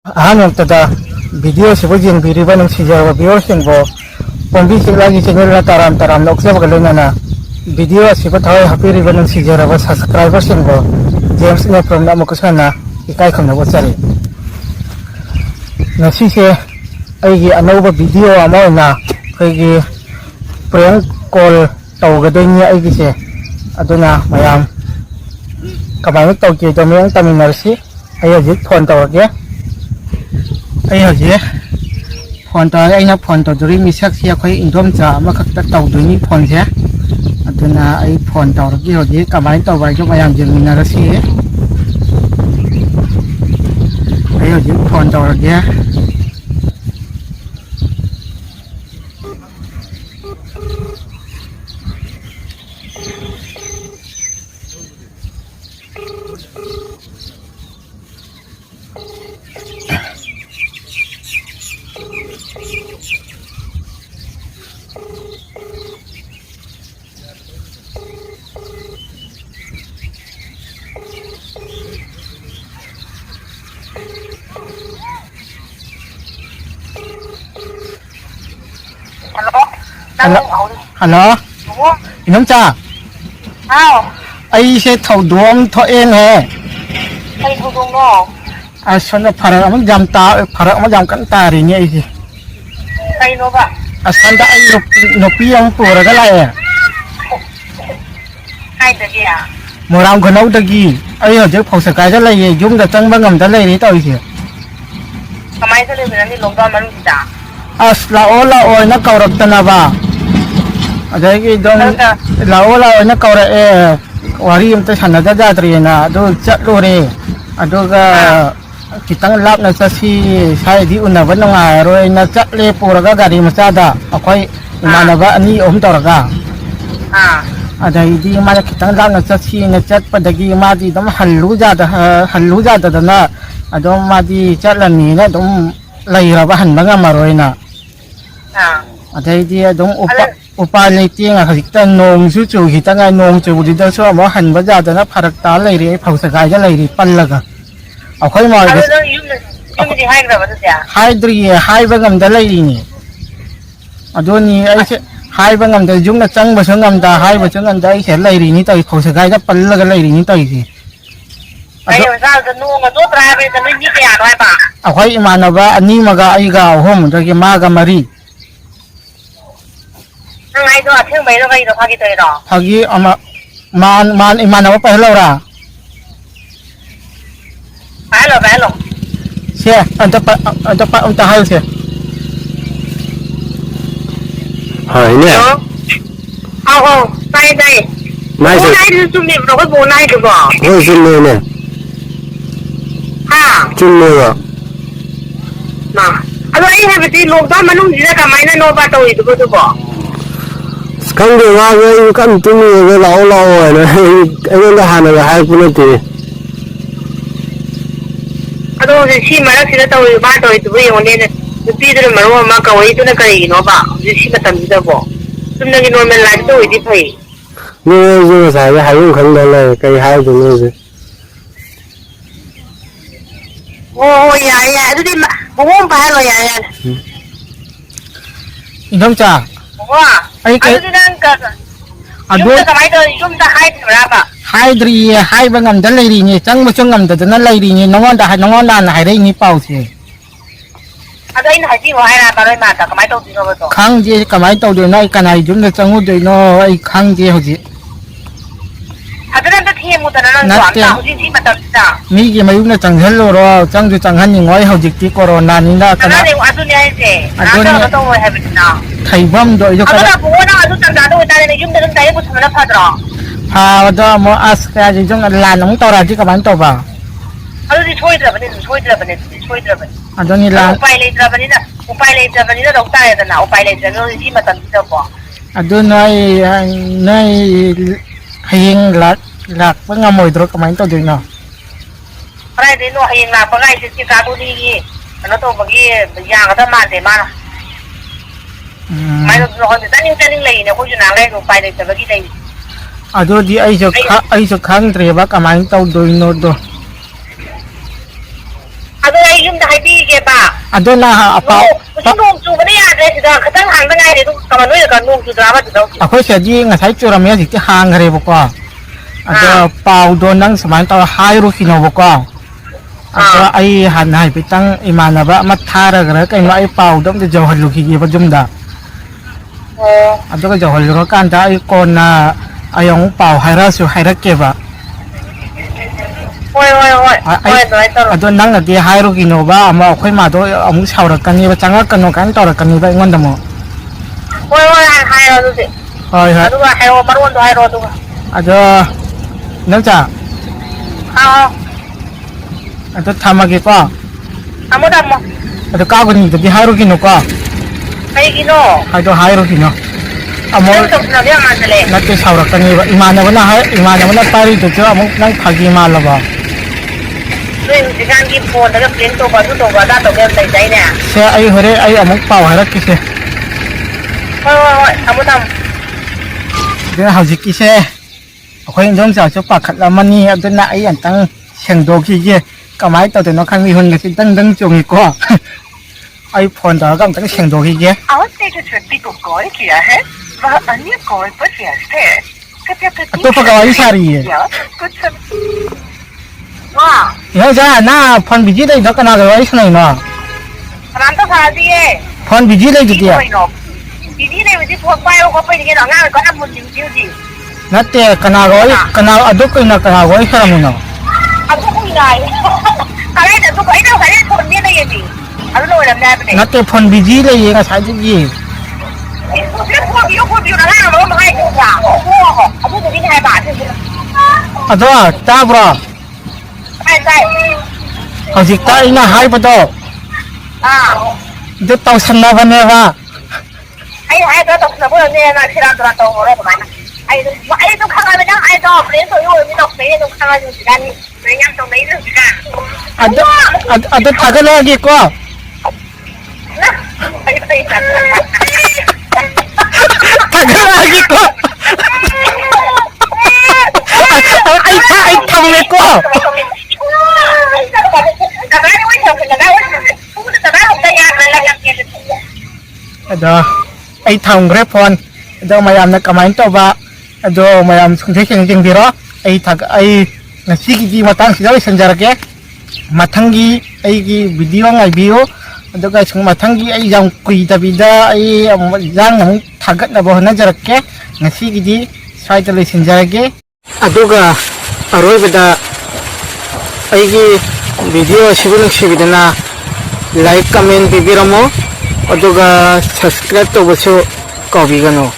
Ahanoktada video sibo jengbiriba nang sijawa viewers singbo pombi siglagi channel na taram noksab galunana video sibo thawai hapiriba nang sijaraba subscriber singbo James ne from na mukusana ikai khamna bochari ngasi se aigi anauba video ama na aigi prank call tawgadonya aigi se aduna mayam kamay tawge domyang taminarsi ay jik phone tawge ai hả phone to ai na phone to duri mi sak sia khoi indom cha ma khak ta taw du ni phone se aduna ai phone to ki ho ji kamai to bai jo mayam jing na ra si ai ho ji phone to ge Hello Inong cha ai sẽ thầu đuông thọ en hè ai thầu đuông đó à sơn phara mà jam ta phara mà jam kan ta ri nhé gì ai nó vậy à sơn ta ai no piang pura cái lại hai đứa kia mùa làm còn nấu được gì ai ở dưới phòng sạch cái lại gì dùng được trăng băng ngầm tới đây đi tôi gìทำไมจะเรียนนี่ลงตอนมันจ้ะà la oi nó cầu được tên ba ở đây cái don la oi nó cầu được wari em tới thành ra ra rồi na đôi chất rồi à đôi cái kita lap na sa si sai di una vẫn ngoài rồi na chất le pura cái gari mà sao đó à coi mà nó vẫn ni ôm tàu ra ở đây đi mà kita lap na sa si na chất pada gi mà đi đâm halu ra đó na à đó mà đi chất là ni na đâm lấy ra bắt hành bằng mà rồi na ở đây đi đâm upa lấy tiếng à kita nong su chu kita ngai nong chu đi đâu số mà hành bây giờ đó nó phát ta lấy đi phao sài cái lấy đi pan là cả ở khơi mà thì hai cái vậy hai đôi hai bên ngầm đã lấy đi nhỉ ở đó ni ấy hai bên ngầm đã dùng là trăng và xuống ngầm đã hai bên xuống ngầm đã sẽ lấy đi nhỉ tới phao sài cái pan là cái lấy đi nhỉ tới gì ai mà sao cái nong mà tốt ra bây giờ nó như thế nào vậy ở khơi mà nó ba anh mà cái ai gạo hôm rồi cái ma cái mari ngay đó thương mấy nó gây nó phá tới đó hagi ama man iman apa pehlo ra phải rồi xe anta pa unta hal xe hỏi nè đây mai bố này thì chung niệm nó cái bố này được bỏ rồi chung nè nè chung nè à mà anh ấy hay bị lột đó mà nó gì ra cả máy nó ba tôi được bỏ không được à cái căn chung nè cái lâu rồi này anh cái hàng này hai cũng được đó thì khi mà nó sẽ tôi ba tôi bây giờ nên bây giờ mà cậu ấy tôi nó cái nó bảo thì khi mà tầm gì đâu bỏ tôi nói cái nó mình lại tôi thì phải như sai cái hai cũng không là cái hai cũng như thế ôi dạ tôi đi mà bố không phải rồi dạ Inong cha wow ai cái đang cần chúng ta máy tôi chúng ta hai thằng ra bà hai đôi hai bên ngầm đã lấy đi nhỉ trăng mà xuống ngầm đã nó lấy đi nhỉ nó ngon đàn này đây nhỉ bao xe đây là gì mà hai là bà đây mà cả máy tôi thì nó vậy khang gì cái máy tàu điều này cái này chúng ta trăng hút nó ai khang gì hả chị tôi đang thêm một tờ nó quảng cáo gì mà tờ sao mi cái máy nó chẳng hello rồi chẳng cho chẳng hắn những ngói hậu dịch tí corona nên là cái này tôi này thế nó tôi hay bị nào thầy bom rồi cho cái đó bố nó tôi chẳng đã tôi ta này chúng ta đang thấy một thằng nó phát rồi à đó mà as cái gì trong là nóng tàu ra chứ các bạn tàu vào đi thôi rồi bên à đó như là upay lên rồi bên nó đâu tay rồi nào upay lên rồi nó gì mà tận đâu bỏ à đó nói hiền lạc với ngâm mồi rồi các bạn tàu được nào cái này nó hiền là có ngay thì cá tôi đi nó tôi bằng cái giang cái mà để mà máy nó còn tên lấy nó có chuyện nào đây upay lên rồi cái này Aduh di ay so khang tre ba kamay taw do no do. Aduh ay yung dahil di ꯑꯗꯨꯅ ꯑꯄꯥꯎ ꯅꯣꯡ ꯆꯨꯕꯅ ꯌꯥꯗ꯭ꯔꯦ ꯁꯤꯗ ꯈꯤꯇꯪ ꯍꯥꯡꯗ ꯉꯥꯏꯔꯦ ꯑꯗꯨ ꯀꯃꯟ ꯑꯣꯏꯔꯒ ꯅꯣꯡ ꯆꯨꯗ꯭ꯔꯥꯕ ꯑꯗꯨꯗ ꯑꯩꯈꯣꯏ ꯁꯤꯗꯤ ꯉꯁꯥꯏ ꯆꯨꯔꯝꯃꯦ ꯍꯧꯖꯤꯛꯇꯤ ꯍꯥꯡꯈ꯭ꯔꯦꯕꯀꯣ ꯑꯗꯣ ꯄꯥꯎꯗꯣ ꯅꯪ ꯁꯨꯃꯥꯏꯅ ꯇꯧꯔ ꯍꯥꯏꯔꯨꯈꯤꯅꯣꯕꯀꯣ ꯑꯗꯣ ꯑꯩ ꯍꯥꯟꯅ ꯍꯥꯏꯐꯦꯠꯇꯪ ꯏꯃꯥꯟꯅꯕ ꯑꯃ ꯊꯥꯔꯒꯔ ꯀꯩꯅꯣ ꯑꯩ ꯄꯥꯎꯗꯣ ꯑꯝꯇ ꯌꯧꯍꯜꯂꯨꯈꯤꯒꯦꯕ ꯌꯨꯝꯗ ꯑꯣ ꯑꯗꯨꯒ ꯌꯧꯍꯜꯂꯨꯔꯀꯥꯟꯗ ꯑꯩ ꯀꯣꯟꯅ ꯑꯩ ꯑꯃꯨꯛ ꯄꯥꯎ ꯍꯥꯏꯔꯛꯑꯁꯨ ꯍꯥꯏꯔꯛꯀꯦꯕ ꯍꯣꯏ ꯍꯣꯏ ꯑꯩ ꯑꯗꯨꯃꯥꯏꯅ ꯇꯧꯔꯣ ꯑꯗꯣ ꯅꯪꯅꯗꯤ ꯍꯥꯏꯔꯨꯈꯤꯅꯣꯕ ꯑꯃꯨꯛ ꯑꯩꯈꯣꯏ ꯃꯥꯗꯣ ꯑꯃꯨꯛ ꯁꯥꯎꯔꯛꯀꯅꯦꯕ ꯆꯪꯉꯛꯀꯅꯣ ꯀꯥꯏꯅ ꯇꯧꯔꯛꯀꯅꯦꯕ ꯑꯩꯉꯣꯟꯗ ꯑꯃꯨꯛ ꯍꯣꯏ ꯍꯥꯏꯔꯣ ꯑꯗꯨꯗꯤ ꯍꯣꯏ ꯍꯣꯏ ꯑꯗꯨꯒ ꯍꯥꯏꯔꯛꯑꯣ ꯃꯔꯣꯟꯗꯣ ꯍꯥꯏꯔꯛꯑꯣ ꯑꯗꯨꯒ ꯑꯗꯣ ꯅꯪꯆꯥ ꯑꯥꯎ ꯑꯗꯣ ꯊꯝꯃꯒꯦꯀꯣ ꯊꯝꯃꯣ ꯊꯝꯃꯣ ꯑꯗꯣ ꯀꯥꯒꯨꯅꯤꯗꯗꯤ ꯍꯥꯏꯔꯨꯈꯤꯅꯨꯀꯣ ꯀꯩꯒꯤꯅꯣ ꯍꯥꯏꯗꯣ ꯍꯥꯏꯔꯨꯈꯤꯅꯣ ꯅꯪ ꯑꯃꯨꯛ ꯇꯧꯁꯤꯟꯅꯕ ꯌꯥꯝ ꯃꯥꯟꯁꯤꯜꯂꯦ ꯅꯠꯇꯦ ꯁꯥꯎꯔꯛꯀꯅꯦꯕ ꯏꯃꯥꯟꯅꯕꯅ ꯄꯥꯏꯔꯤꯗꯨꯁꯨ ꯑꯃꯨꯛ ꯅꯪ ꯐꯥꯒꯤ ꯃꯥꯜꯂꯕ ꯅꯣꯏ ꯍꯧꯖꯤꯛꯀꯥꯟꯒꯤ ꯐꯣꯟꯗꯒ ꯄ꯭ꯂꯦꯡ ꯇꯧꯕ ꯑꯗꯨ ꯇꯧꯕ ꯑꯗꯥ ꯇꯧꯕ ꯌꯥꯝ ꯂꯩꯗꯥꯏꯅꯦ ꯁꯦ ꯑꯩ ꯍꯣꯔꯦꯟ ꯑꯩ ꯑꯃꯨꯛ ꯄꯥꯎ ꯍꯥꯏꯔꯛꯈꯤꯁꯦ ꯍꯣꯏ ꯊꯝꯃꯣ ꯊꯝꯃꯣ ꯑꯗꯨꯅ ꯍꯧꯖꯤꯛꯀꯤꯁꯦ ꯑꯩꯈꯣꯏ ꯏꯗꯣꯝꯆꯥꯁꯨ ꯄꯥꯈꯠꯂꯝꯃꯅꯤ ꯑꯗꯨꯅ ꯑꯩ ꯑꯝꯇꯪ ꯁꯦꯡꯗꯣꯛꯈꯤꯒꯦ ꯀꯃꯥꯏꯅ ꯇꯧꯗꯣꯏꯅꯣ ꯈꯪꯗꯦ ꯃꯤꯍꯨꯟꯒꯁꯤ ꯗꯪ ꯗꯪ ꯆꯣꯡꯉꯤꯀꯣ ꯑꯩ ꯐꯣꯟ तौर अम्तंग सेंदोखिगे आपने जो व्यक्ति को कॉल किया है वह अन्य कॉल पर व्यस्त है कृपया अतोप्पा का वारी सारी है कुछ समय वाह यो जा ना फोन बिजी दे दकना गे वारी सुनाई ना राम तो सादी है फोन बिजी दे दिया बिजी नहीं मुझे फोन पायो को पे के रंगा को ना मुझे जी नते कना वारी कना अदो कना कना वारी सरमुनो अब तो कोई ना है अरे तो कोई ना करे फोन नहीं है जी अब लो रहा मैं अपने नते फोन बिजी ले ये nga sai ji ado ta bro hojik ta ina hai bado de tau sanna bane ba ado thagala gi ko lagi ko ay thamme ko ado ay thamgre phone ado mayam na kamay to ba ado mayam sungse sing biro ay thag ay ngasi gi matang sida sanjarake matangi ay gi video ngai bio aduga sung matangi ay jam kuidabida ay jang nang thagat na bo na jarake ngasi gi sai ta le sanjarake aduga aroi bada ay gi video sibun sibidana like comment bibiramo aduga subscribe to basu kawbigano